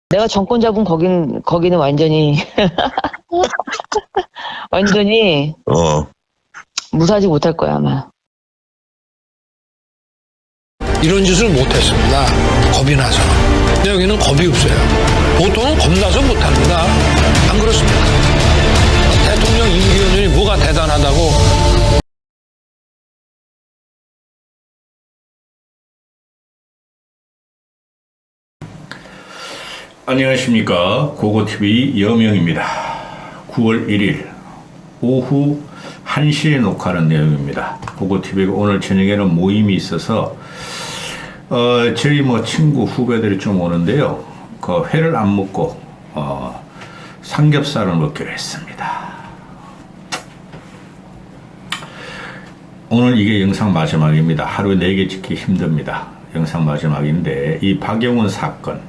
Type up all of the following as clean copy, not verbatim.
내가 정권 잡은 거기는 완전히 완전히 무사하지 못할 거야 아마. 이런 짓을 못했습니다. 겁이 나서. 근데 여기는 겁이 없어요. 보통은 겁나서 못합니다. 안 그렇습니까? 대통령 임기연이 뭐가 대단하다고. 안녕하십니까. 고고TV 여명입니다. 9월 1일 오후 1시에 녹화하는 내용입니다. 고고TV가 오늘 저녁에는 모임이 있어서 저희 친구 후배들이 좀 오는데요. 그 회를 안 먹고 삼겹살을 먹기로 했습니다. 오늘 이게 영상 마지막입니다. 하루에 4개 찍기 힘듭니다. 영상 마지막인데 이 박영훈 사건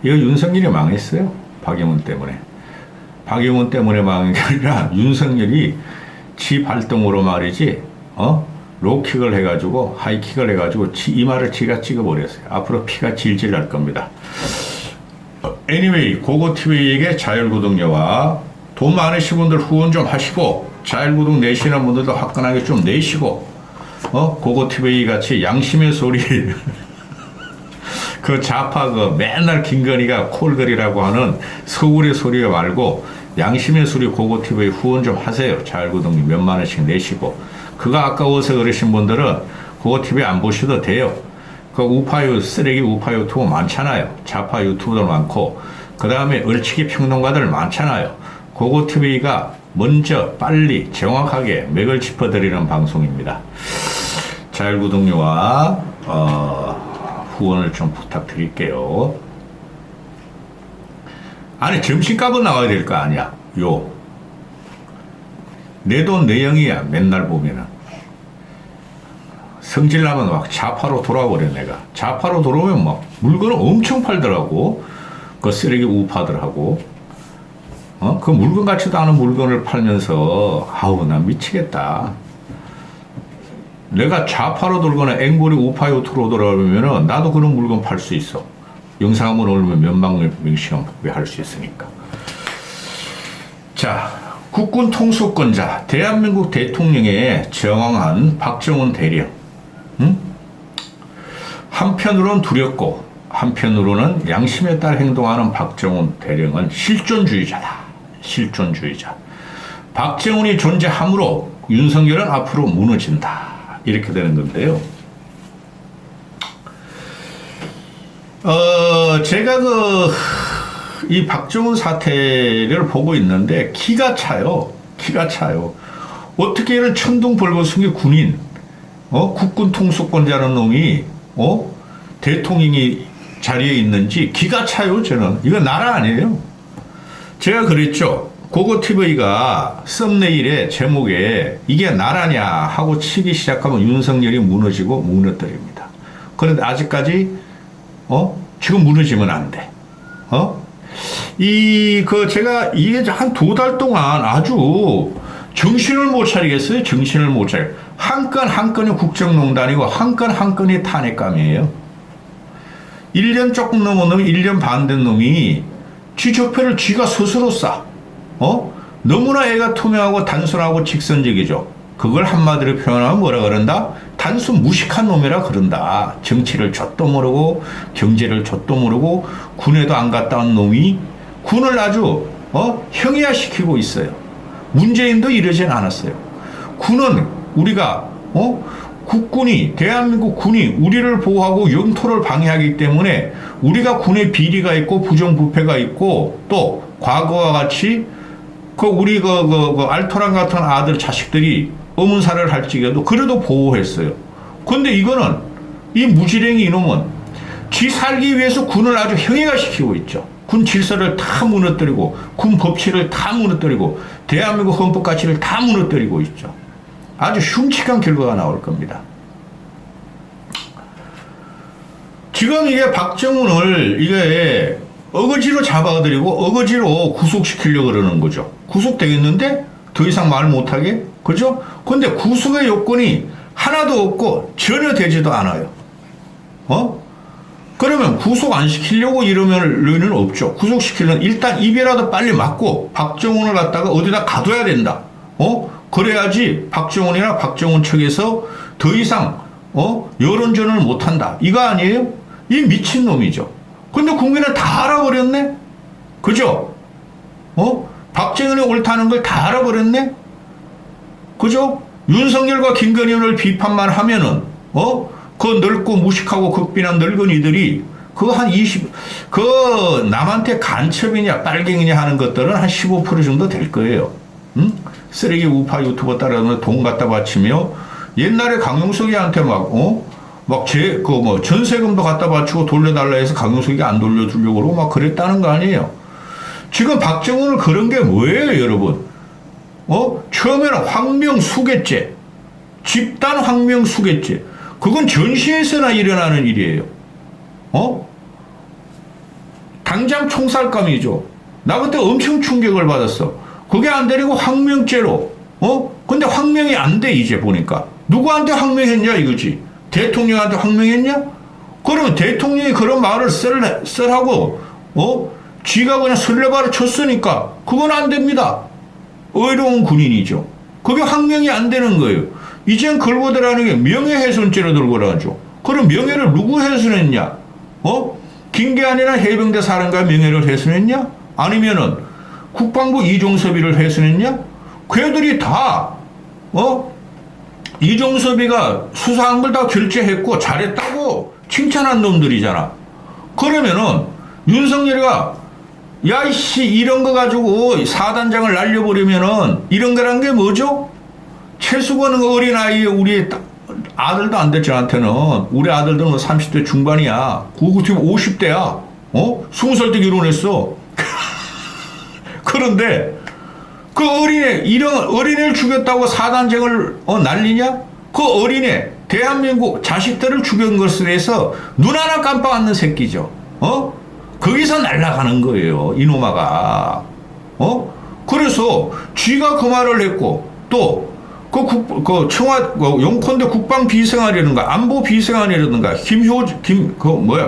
이거 윤석열이 망했어요. 박영훈 때문에. 박영훈 때문에 망한 게 아니라 윤석열이 지 발동으로 말이지 로킥을 해가지고 하이킥을 해가지고 이마를 지가 찍어버렸어요. 앞으로 피가 질질 날 겁니다. anyway 고고TV에게 자율구독료와 돈 많으신 분들 후원 좀 하시고 자율구독 내시는 분들도 화끈하게 좀 내시고 고고TV 같이 양심의 소리 그 좌파 맨날 김건희가 콜걸이라고 하는 서울의 소리 말고 양심의 소리 고고TV 후원 좀 하세요. 자율구독료 몇만 원씩 내시고 그거 아까워서 그러신 분들은 고고TV 안 보셔도 돼요. 그 우파유 쓰레기 우파 유튜브 많잖아요. 좌파 유튜브도 많고 그 다음에 얼치기 평론가들 많잖아요. 고고TV가 먼저 빨리 정확하게 맥을 짚어드리는 방송입니다. 자율구독료와 후원을 좀 부탁드릴게요. 아니 점심값은 나와야 될 거 아니야. 내 돈 내 영이야. 맨날 보면은 성질나면 막 좌파로 돌아버려. 내가 좌파로 돌아오면 막 물건을 엄청 팔더라고. 그 쓰레기 우파들하고 그 물건 같지도 않은 물건을 팔면서 아우 나 미치겠다. 내가 좌파로 돌거나 앵벌이 우파 유튜브로 돌아오면은 나도 그런 물건 팔 수 있어. 영상 한번 올리면 몇만 명씩 할 수 있으니까. 자, 국군 통수권자 대한민국 대통령에 저항한 박정훈 대령. 한편으로는 두렵고 한편으로는 양심에 따라 행동하는 박정훈 대령은 실존주의자다. 실존주의자. 박정훈이 존재함으로 윤석열은 앞으로 무너진다. 이렇게 되는 건데요. 제가 이 박정훈 사태를 보고 있는데 기가 차요. 기가 차요. 어떻게 이런 천둥벌거숭이 군인, 국군 통수권자라는 놈이, 대통령이 자리에 있는지 기가 차요, 저는. 이거 나라 아니에요. 제가 그랬죠. 고고TV가 썸네일에 제목에 이게 나라냐 하고 치기 시작하면 윤석열이 무너지고 무너뜨립니다. 그런데 아직까지 지금 무너지면 안 돼. 제가 이게 한 2달 동안 아주 정신을 못 차리겠어요. 정신을 못 차려. 한 건 한 건이 국정농단이고 한 건 한 건이 탄핵감이에요. 1년 조금 넘은 놈이 1년 반 된 놈이 지 적폐를 지가 스스로 쌓. 너무나 애가 투명하고 단순하고 직선적이죠. 그걸 한마디로 표현하면 뭐라 그런다? 단순 무식한 놈이라 그런다. 정치를 젖도 모르고 경제를 젖도 모르고 군에도 안 갔다 온 놈이 군을 아주 형이화시키고 있어요. 문재인도 이러진 않았어요. 군은 우리가 국군이 대한민국 군이 우리를 보호하고 영토를 방해하기 때문에 우리가 군의 비리가 있고 부정부패가 있고 또 과거와 같이 우리 알토란 같은 아들 자식들이 어문살을 할지라도 그래도 보호했어요. 근데 이거는 이 무지랭이 이놈은 지 살기 위해서 군을 아주 형해화시키고 있죠. 군 질서를 다 무너뜨리고 군 법치를 다 무너뜨리고 대한민국 헌법 가치를 다 무너뜨리고 있죠. 아주 흉측한 결과가 나올 겁니다. 지금 이게 박정훈을 이게 어거지로 잡아들이고 어거지로 구속시키려고 그러는 거죠. 구속되겠는데 더 이상 말 못하게? 그죠? 근데 구속의 요건이 하나도 없고 전혀 되지도 않아요. 그러면 구속 안 시키려고 이러면 의미는 없죠. 구속시키려면 일단 입이라도 빨리 맞고 박정훈을 갖다가 어디다 가둬야 된다. 그래야지 박정훈이나 박정훈 측에서 더 이상 여론전을 못한다. 이거 아니에요? 이 미친놈이죠. 근데 국민은 다 알아버렸네? 그죠? 박정훈이 옳다는 걸 다 알아버렸네? 그죠? 윤석열과 김건희를 비판만 하면은, 그 늙고 무식하고 극빈한 늙은이들이 남한테 간첩이냐 빨갱이냐 하는 것들은 한 15% 정도 될 거예요. 응? 쓰레기 우파 유튜버 따라서 돈 갖다 바치며 옛날에 강용석이한테 전세금도 갖다 바치고 돌려달라 해서 강용석이 안 돌려주려고 그러고 막 그랬다는 거 아니에요. 지금 박정훈은 그런 게 뭐예요, 여러분? 처음에는 황명수괴죄, 집단 황명수괴죄. 그건 전시에서나 일어나는 일이에요. 당장 총살감이죠. 나 그때 엄청 충격을 받았어. 그게 안 되고 황명죄로. 근데 황명이 안 돼, 이제 보니까. 누구한테 황명했냐, 이거지. 대통령한테 황명했냐? 그러면 대통령이 그런 말을 썰하고, 쥐가 그냥 설레발을 쳤으니까, 그건 안 됩니다. 의로운 군인이죠. 그게 황명이 안 되는 거예요. 이젠 걸고 들어가는 게 명예훼손죄로 들고 들어가죠. 그럼 명예를 누구 훼손했냐? 김계한이나 해병대 사령관 명예를 훼손했냐? 아니면은 국방부 이종섭이를 훼손했냐? 걔들이 다 이종섭이가 수사한 걸 다 결재했고 잘했다고 칭찬한 놈들이잖아. 그러면은 윤석열이가 야이씨 이런 거 가지고 사단장을 날려버리면은 이런 거란 게 뭐죠? 최수건은 어린아이 우리 아들도 안 돼. 저한테는 우리 아들들은 30대 중반이야. 구구팀 50대야. 20살 때 결혼했어. 그런데 그 이런 어린애를 죽였다고 사단장을 날리냐? 그 어린애 대한민국 자식들을 죽인 것에 대해서 눈 하나 깜빡 않는 새끼죠. 거기서 날아가는 거예요, 이놈아가. 그래서 쥐가 그 말을 했고 또 용컨대 국방 비서관이라든가 안보 비서관이라든가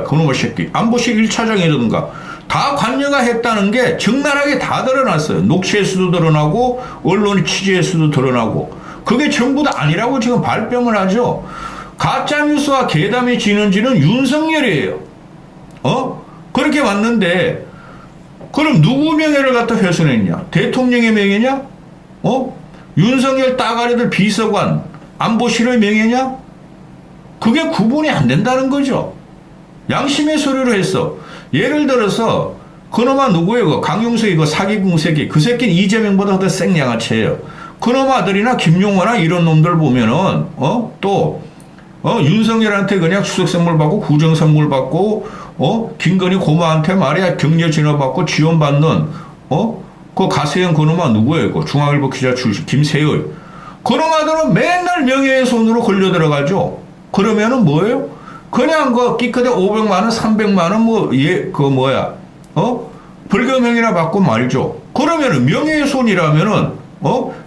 그놈의 새끼 안보실 1차장이라든가 다 관여가 했다는 게 적나라하게 다 드러났어요. 녹취에서도 드러나고 언론의 취재에서도 드러나고 그게 전부 다 아니라고 지금 발뺌을 하죠. 가짜뉴스와 괴담이 지는지는 윤석열이에요. 그렇게 왔는데 그럼 누구 명예를 갖다 훼손했냐? 대통령의 명예냐? 윤석열 따가리들 비서관 안보실의 명예냐? 그게 구분이 안 된다는 거죠. 양심의 소리로 했어. 예를 들어서 그놈아 누구예요? 강용석이 그 사기꾼 새끼. 그 새끼는 이재명보다 더 생양아치예요. 그놈 아들이나 김용호나 이런 놈들 보면은 윤석열한테 그냥 추석 선물 받고 구정 선물 받고 김건희 고모한테 말이야 격려 진호 받고 지원 받는 그 가세현 그놈아 누구예요? 그 중앙일보 기자 출신 김세율. 그놈 아들은 맨날 명예훼손으로 걸려 들어가죠. 그러면은 뭐예요? 그냥 그 끼크대 500만 원, 300만 원 벌금형이나 받고 말죠. 그러면은 명예훼손이라면은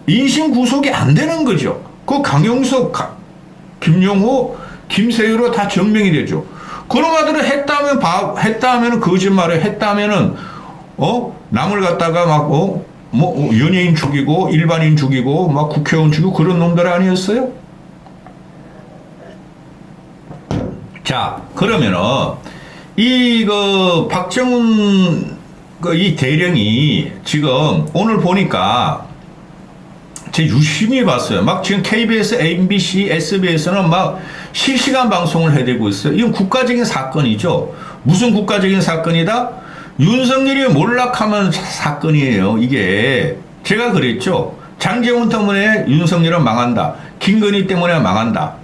인신 구속이 안 되는 거죠. 그 강용석, 김용호, 김세율로 다 증명이 되죠. 그놈 아들은 했다면 거짓말을 했다면은 남을 갖다가 막 연예인 죽이고 일반인 죽이고 막 국회의원 죽이고 그런 놈들 아니었어요? 자, 그러면은 박정훈 이 대령이 지금 오늘 보니까 제 유심히 봤어요. 막 지금 KBS, MBC, SBS는 막 실시간 방송을 해대고 있어요. 이건 국가적인 사건이죠. 무슨 국가적인 사건이다? 윤석열이 몰락하면 사건이에요. 이게 제가 그랬죠. 장제원 때문에 윤석열은 망한다. 김건희 때문에 망한다.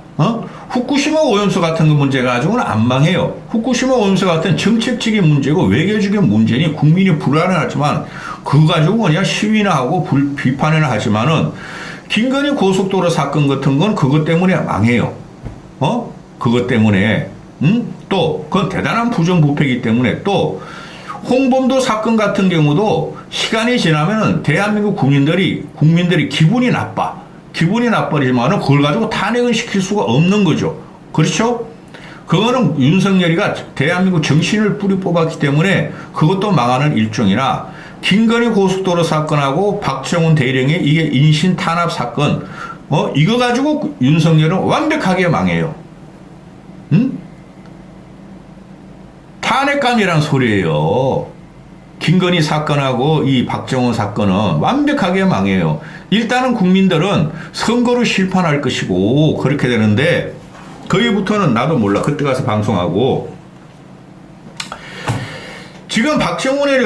후쿠시마 오염수 같은 거 문제 가지고는 안 망해요. 후쿠시마 오염수 같은 정책적인 문제고 외교적인 문제니 국민이 불안해하지만 그거 가지고 그냥 시위나 하고 비판이나 하지만은 김건희 고속도로 사건 같은 건 그것 때문에 망해요. 그것 때문에 또 그건 대단한 부정부패이기 때문에 또 홍범도 사건 같은 경우도 시간이 지나면은 대한민국 국민들이 기분이 나빠지만은 그걸 가지고 탄핵은 시킬 수가 없는 거죠. 그렇죠? 그거는 윤석열이가 대한민국 정신을 뿌리 뽑았기 때문에 그것도 망하는 일종이나 김건희 고속도로 사건하고 박정훈 대령의 이게 인신 탄압 사건, 이거 가지고 윤석열은 완벽하게 망해요. 응? 탄핵감이란 소리예요. 김건희 사건하고 이 박정훈 사건은 완벽하게 망해요. 일단은 국민들은 선거로 실판할 것이고 그렇게 되는데 거기부터는 나도 몰라. 그때 가서 방송하고 지금 박정훈을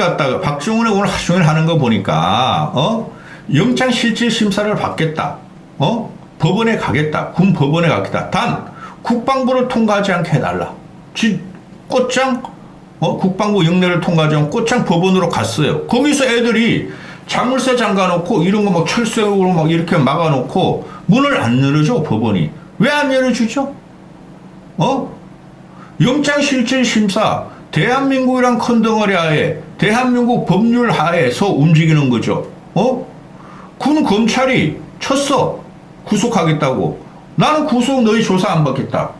오늘 하루 종일 하는 거 보니까 영장실질심사를 받겠다. 법원에 가겠다. 군 법원에 가겠다. 단 국방부를 통과하지 않게 해달라. 꽃장 국방부 영내를 통과하지 않고 꽃장 법원으로 갔어요. 거기서 애들이 자물쇠 잠가놓고 이런 거 막 철새로 막 이렇게 막아놓고 문을 안 열어줘. 법원이. 왜 안 열어주죠? 영장실질심사 대한민국이란 큰 덩어리 하에 대한민국 법률 하에서 움직이는 거죠. 군 검찰이 쳤어. 구속하겠다고. 나는 구속 너희 조사 안 받겠다.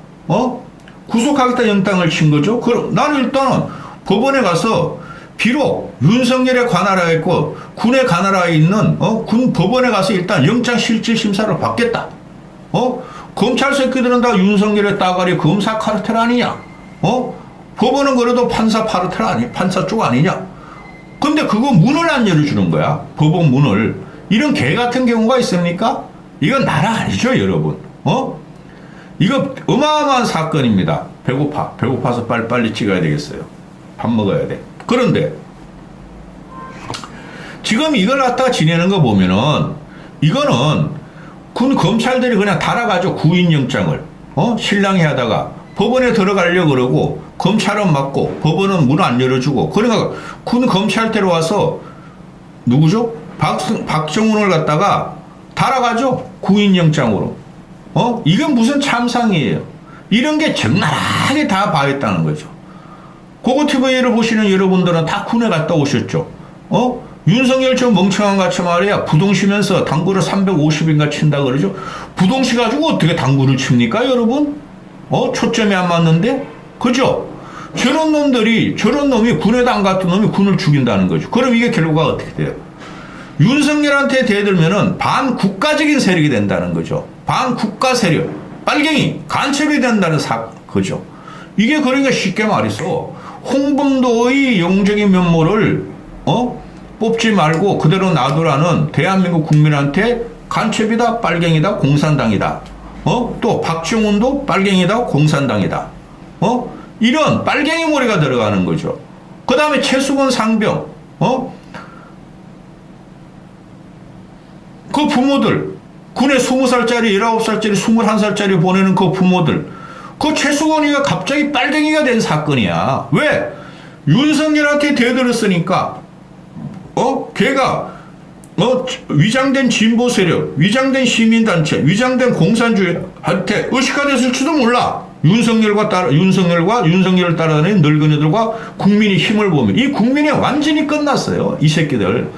구속하겠다 영장을 친 거죠. 그럼 나는 일단은 법원에 가서 비록 윤석열에 관할하에 있고 군에 관할하에 있는 군 법원에 가서 일단 영장실질심사를 받겠다. 검찰 새끼들은 다 윤석열의 따가리 검사 카르텔 아니냐? 법원은 그래도 판사 카르텔 아니, 판사 쪽 아니냐? 근데 그거 문을 안 열어주는 거야. 법원 문을. 이런 개 같은 경우가 있습니까? 이건 나라 아니죠, 여러분. 이거 어마어마한 사건입니다. 배고파서 빨리 찍어야 되겠어요. 밥 먹어야 돼. 그런데 지금 이걸 갖다가 지내는 거 보면은 이거는 군 검찰들이 그냥 달아가죠. 구인영장을. 신랑이 하다가 법원에 들어가려고 그러고 검찰은 막고 법원은 문 안 열어주고 그러니까 군 검찰대로 와서 누구죠? 박정훈을 갖다가 달아가죠. 구인영장으로. 이건 무슨 참상이에요. 이런 게 적나라하게 다 봐있다는 거죠. 고고TV를 보시는 여러분들은 다 군에 갔다 오셨죠. 윤석열 저 멍청한 같이 말이야. 부동시면서 당구를 350인가 친다 그러죠. 부동시 가지고 어떻게 당구를 칩니까, 여러분? 초점이 안 맞는데? 그죠? 저런 놈이 군에도 안 갔던 놈이 군을 죽인다는 거죠. 그럼 이게 결과가 어떻게 돼요? 윤석열한테 대들면은 반국가적인 세력이 된다는 거죠. 반국가 세력. 빨갱이, 간첩이 된다는 거죠. 이게 그러니까 쉽게 말해서 홍범도의 영적인 면모를 뽑지 말고 그대로 놔두라는 대한민국 국민한테 간첩이다, 빨갱이다, 공산당이다. 또 박정훈도 빨갱이다, 공산당이다. 이런 빨갱이 머리가 들어가는 거죠. 그 다음에 최수건 상병, 그 부모들, 군에 20살짜리, 19살짜리, 21살짜리 보내는 그 부모들, 그 최수건이가 갑자기 빨갱이가 된 사건이야. 왜? 윤석열한테 대들었으니까, 걔가, 위장된 진보 세력, 위장된 시민단체, 위장된 공산주의한테 의식화 됐을지도 몰라. 윤석열을 따라다니는 늙은이들과 국민의 힘을 보면 이 국민이 완전히 끝났어요. 이 새끼들.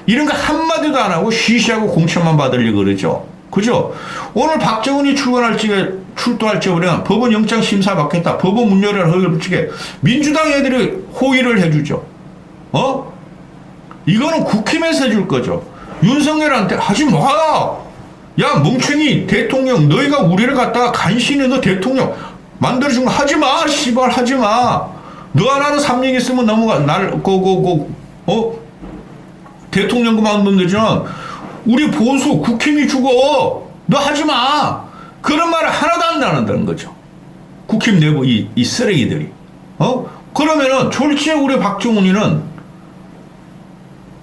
이런 거 한마디도 안 하고 쉬쉬하고 공천만 받으려고 그러죠. 그죠? 오늘 박정훈이 출두할지 우리가 법원 영장 심사 받겠다. 법원 문 열어라 허기를 붙이게. 민주당 애들이 호의를 해주죠. 이거는 국힘에서 해줄 거죠. 윤석열한테 하지 마. 야 멍청이 대통령 너희가 우리를 갖다가 간신히 너 대통령 만들어준 거 하지 마. 씨발 하지 마. 너 하나는 3년 있으면 넘어가. 대통령 그만두면 되지만 우리 보수 국힘이 죽어. 너 하지 마. 그런 말을 하나도 안 나눈다는 거죠. 국힘 내부 이 쓰레기들이. 그러면은 졸지에 우리 박정훈이는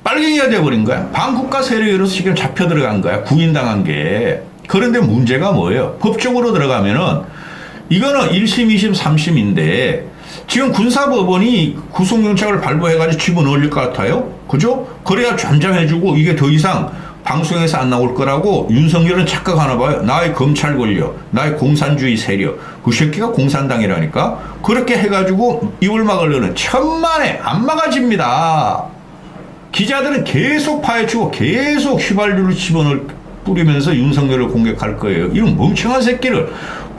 빨갱이가 돼버린 거야. 반국가 세력으로서 지금 잡혀 들어간 거야. 구인당한 게. 그런데 문제가 뭐예요? 법적으로 들어가면은 이거는 1심, 2심, 3심인데 지금 군사법원이 구속영장을 발부해가지고 집어넣을 것 같아요. 그죠? 그래야 잠잠해주고 이게 더 이상 방송에서 안 나올 거라고 윤석열은 착각하나 봐요. 나의 검찰 권력, 나의 공산주의 세력, 그 새끼가 공산당이라니까. 그렇게 해가지고 입을 막으려는 천만에 안 막아집니다. 기자들은 계속 파헤치고 계속 휘발유를 집어넣을 뿌리면서 윤석열을 공격할 거예요. 이런 멍청한 새끼를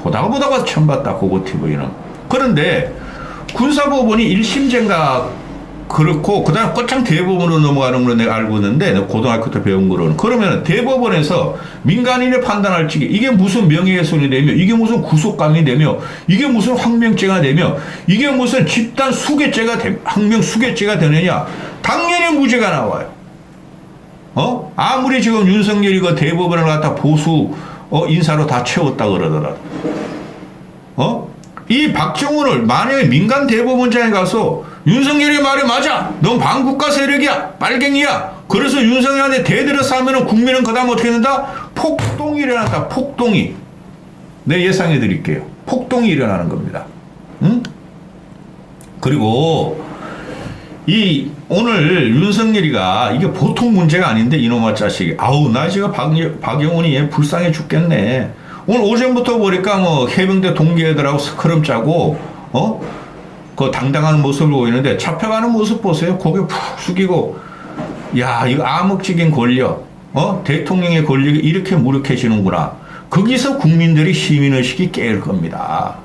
보다가 처음 봤다. 고고TV는. 그런데 군사법원이 1심제인가 그렇고 그다음 곧장 대법원으로 넘어가는 걸로 내가 알고 있는데 내가 고등학교 때 배운 거로는 그러면 대법원에서 민간인이 판단할 적에 이게 무슨 명예훼손이 되며 이게 무슨 구속감이 되며 이게 무슨 항명죄가 되며 이게 무슨 집단 수괴죄가 항명 수괴죄가 되느냐 당연히 무죄가 나와요. 아무리 지금 윤석열이 그 대법원을 갖다 보수 인사로 다 채웠다 그러더라도 이 박정훈을 만약에 민간 대법원장에 가서 윤석열이 말이 맞아. 넌 반국가 세력이야. 빨갱이야. 그래서 윤석열한테 대들어서 하면은 국민은 그 다음 어떻게 된다? 폭동이 일어난다. 폭동이. 내 예상해 드릴게요. 폭동이 일어나는 겁니다. 응? 그리고 오늘 윤석열이가 이게 보통 문제가 아닌데 이놈의 자식이 아우 나 지금 박영훈이 얘 불쌍해 죽겠네. 오늘 오전부터 보니까 뭐 해병대 동기애들하고 스크럼 짜고 그 당당한 모습을 보이는데 잡혀가는 모습 보세요. 고개 푹 숙이고 야 이거 암흑적인 권력 대통령의 권력이 이렇게 무력해지는구나. 거기서 국민들이 시민의식이 깨일 겁니다.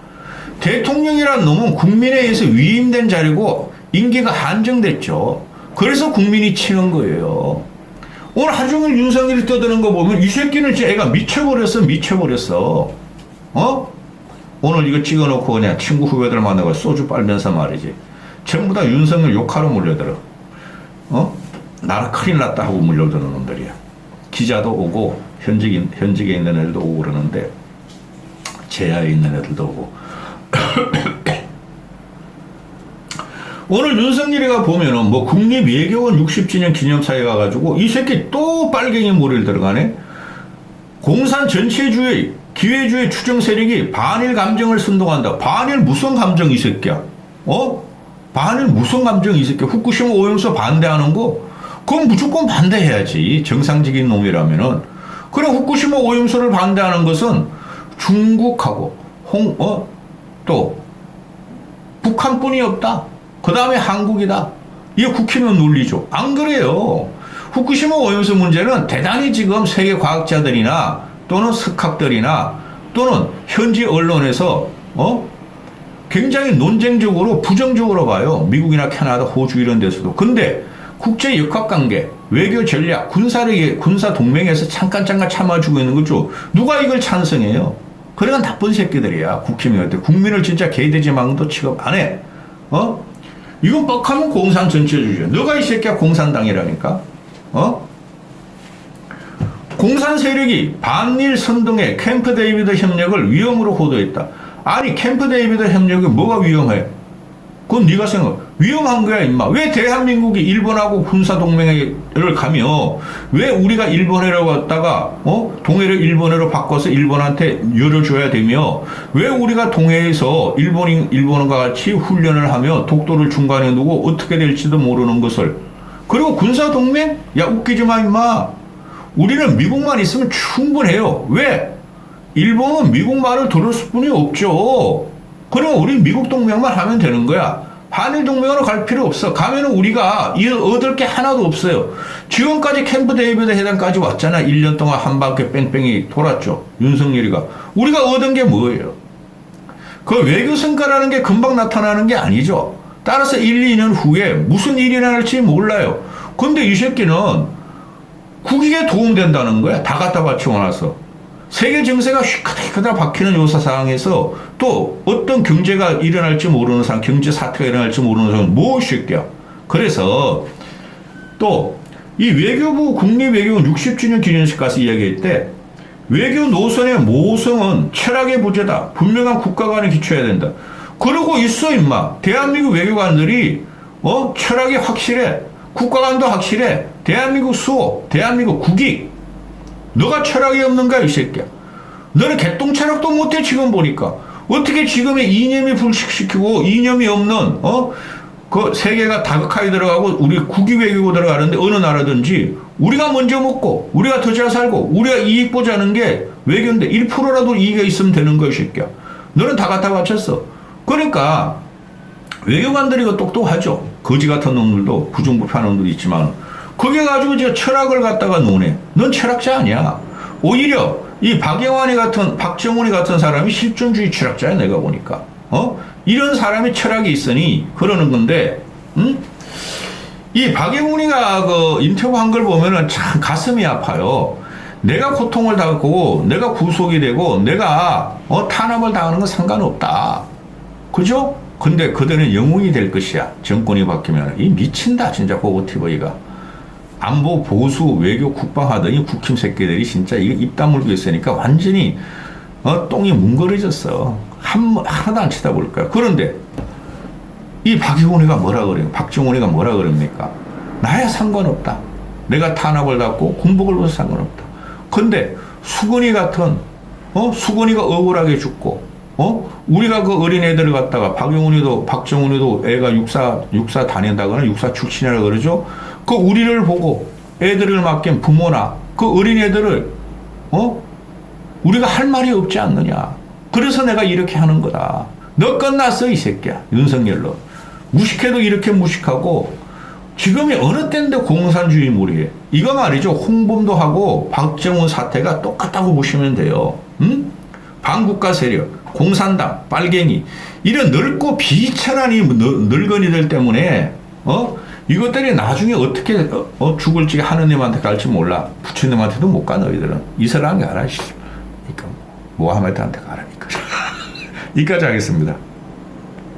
대통령이란 놈은 국민에 의해서 위임된 자리고 임기가 한정됐죠. 그래서 국민이 치는 거예요. 오늘 하루 종일 윤석열이 떠드는 거 보면 이 새끼는 진짜 애가 미쳐버렸어. 오늘 이거 찍어놓고 그냥 친구 후배들 만나고 소주 빨면서 말이지. 전부 다 윤석열 욕하러 몰려들어. 나는 큰일 났다 하고 몰려드는 놈들이야. 기자도 오고 현직에 있는 애들도 오고 그러는데 제야에 있는 애들도 오고. 오늘 윤석열이가 보면은 뭐 국립외교원 60주년 기념사에 가가지고 이 새끼 또 빨갱이 몰이를 들어가네. 공산 전체주의 기회주의 추정 세력이 반일 감정을 선동한다. 반일 무슨 감정 이 새끼야? 반일 무슨 감정 이 새끼야? 후쿠시마 오염수 반대하는 거? 그건 무조건 반대해야지. 정상적인 놈이라면은. 그럼 후쿠시마 오염수를 반대하는 것은 중국하고 또 북한뿐이 없다. 그 다음에 한국이다. 이게 국회의원 논리죠. 안 그래요. 후쿠시마 오염수 문제는 대단히 지금 세계 과학자들이나 또는 석학들이나 또는 현지 언론에서 굉장히 논쟁적으로 부정적으로 봐요. 미국이나 캐나다, 호주 이런 데서도. 근데 국제 역학관계, 외교 전략, 군사 동맹에서 잠깐 참아주고 있는 거죠. 누가 이걸 찬성해요? 그래가 나쁜 새끼들이야. 국힘이한테 국민을 진짜 개돼지망도 취급 안 해. 이건 뻑하면 공산 전체주의야. 너가 이 새끼야 공산당이라니까. 공산 세력이 반일 선동에 캠프 데이비드 협력을 위험으로 호도했다. 아니 캠프 데이비드 협력이 뭐가 위험해? 그건 네가 생각. 위험한 거야 임마. 왜 대한민국이 일본하고 군사동맹을 가며 왜 우리가 일본해로 갔다가 동해를 일본해로 바꿔서 일본한테 열어줘야 되며 왜 우리가 동해에서 일본과 같이 훈련을 하며 독도를 중간에 두고 어떻게 될지도 모르는 것을. 그리고 군사동맹? 야 웃기지 마 임마. 우리는 미국만 있으면 충분해요. 왜? 일본은 미국 말을 들을 수뿐이 없죠. 그럼 우리 미국 동맹만 하면 되는 거야. 한일 동맹으로 갈 필요 없어. 가면은 우리가 얻을 게 하나도 없어요. 지금까지 캠프 데이비드 회담까지 왔잖아. 1년 동안 한 바퀴 뺑뺑이 돌았죠. 윤석열이가. 우리가 얻은 게 뭐예요? 그 외교 성과라는 게 금방 나타나는 게 아니죠. 따라서 1, 2년 후에 무슨 일이 일어날지 몰라요. 근데 이 새끼는 국익에 도움된다는 거야. 다 갖다 바치고 나서. 세계 정세가 휘크다 박히는 요사 상황에서 또 어떤 경제가 일어날지 모르는 상황, 경제 사태가 일어날지 모르는 상황은 무엇일게요. 그래서 또 이 외교부 국립외교원 60주년 기념식 가서 이야기할 때 외교 노선의 모성은 철학의 부재다. 분명한 국가관에 기초해야 된다. 그러고 있어 임마. 대한민국 외교관들이 철학이 확실해. 국가관도 확실해. 대한민국 수호, 대한민국 국익. 너가 철학이 없는가 이 새끼야. 너는 개똥 철학도 못해 지금 보니까. 어떻게 지금의 이념이 불식시키고 이념이 없는 그 세계가 다극하게 들어가고 우리 국위 외교고 들어가는데 어느 나라든지 우리가 먼저 먹고 우리가 더 잘 살고 우리가 이익 보자는 게 외교인데 1%라도 이익이 있으면 되는 거야 이 새끼야. 너는 다 갖다 바쳤어. 그러니까 외교관들이 이거 똑똑하죠. 거지 같은 놈들도 부정부패하는 놈들이 있지만 그게 가지고 이제 철학을 갖다가 노네. 넌 철학자 아니야. 오히려 이 박영환이 같은, 박정훈이 같은 사람이 실존주의 철학자야, 내가 보니까. 이런 사람의 철학이 있으니 그러는 건데, 이 박영훈이가 그 인터뷰한 걸 보면은 참 가슴이 아파요. 내가 고통을 당하고, 내가 구속이 되고, 내가, 탄압을 당하는 건 상관없다. 그죠? 근데 그들은 영웅이 될 것이야. 정권이 바뀌면. 이 미친다, 진짜, 고고 TV가. 안보, 보수, 외교, 국방 하더니 국힘 새끼들이 진짜 이거 입 다물고 있으니까 완전히, 똥이 뭉그러졌어. 하나도 안 쳐다볼 거야. 그런데, 이 박영훈이가 뭐라 그래요? 박정훈이가 뭐라 그럽니까? 나야 상관없다. 내가 탄압을 받고 군복을 벗어 상관없다. 근데, 수건이 같은, 수건이가 억울하게 죽고, 우리가 그 어린애들을 갖다가 박영훈이도, 박정훈이도 애가 육사 다닌다거나 육사 출신이라 그러죠? 그 우리를 보고 애들을 맡긴 부모나 그 어린애들을, 우리가 할 말이 없지 않느냐. 그래서 내가 이렇게 하는 거다. 너 끝났어, 이 새끼야. 윤석열로. 무식해도 이렇게 무식하고, 지금이 어느 때인데 공산주의물이에요. 이거 말이죠. 홍범도 하고 박정훈 사태가 똑같다고 보시면 돼요. 반국가 세력, 공산당, 빨갱이, 이런 넓고 비천한 이 늙은이들 때문에, 이것들이 나중에 어떻게 죽을지 하느님한테 갈지 몰라. 부처님한테도 못 가, 너희들은. 이슬람에 가라. 그러니까 모하메드한테 가라니까. 여기까지 하겠습니다.